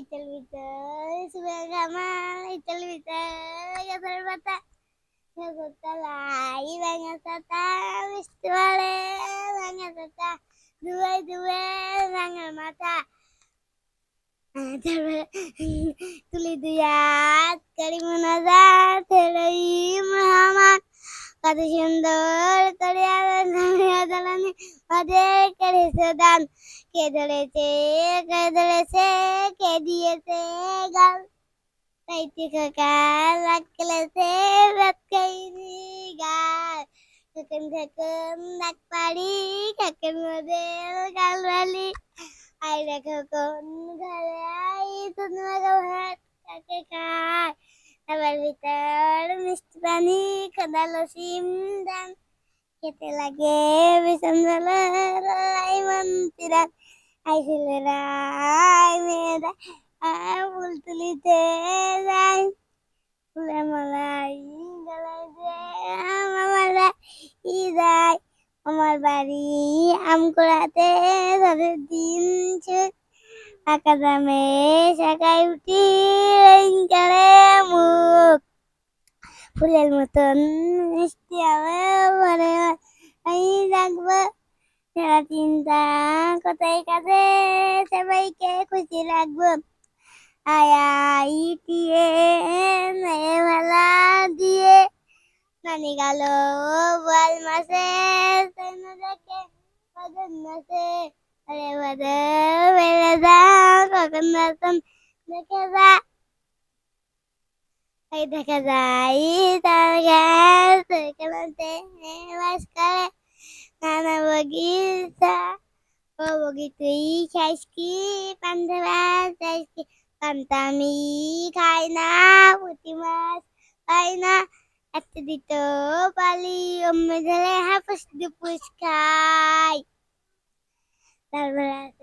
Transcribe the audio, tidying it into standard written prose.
Itel bitel sudah gamal, itel bitel gatal bata, gatal lai banyak tata, wistuale banyak tata, dua dua banyak mata. Tuli duyat kalimunazar telai Muhammad kata সুন্দর করে আদালানে ওদের করেছে দান কে ধরেছে কে দিয়েছে গাল তাইতে কাকার রাখলেছে রাত খাইনি গাল খোকন নাক পাড়ি খোকন মোদের গাল বালি আইরা খোকন ঘরে আই তোমাকে ভাত কাকে খায় আবার ভিতর মিষ্টি পানি খোদালো সিম দান খেতে লাগে ভীষণ ভালো লাই মন্দিরা আই ছেলেরা আই মেয়েরা ফুল তুলিতে যাই ফুলের মালাই গলায় দিয়ে মামারা যায় আমার বাড়ি আম কুড়াতে ধরে দিন ফাঁকা দামে শাখায় উঠি করে মুখ ফুলের মতন মিষ্টি হবে আমি রাখবো সারা চিন্তা কোথায় কাছে সবাইকে খুশি রাখবো আইটিএ ভালা দিয়ে নানি গেল বল মাসে দেখে কখন মাসে আরে বাদে বেড়ে যা কখন নতুন দেখে যা এই দেখা যায় তার গাছ খেলাতে বাস করে নানা বগিচা ও বগি তুই খাইস কি পান্তা চাইস কি পান্তা আমি খাই না পুঁটি মাছ খাই না একটা দিত পালি অম্মে ধরে হাফুস দুপুস খাই তারপরে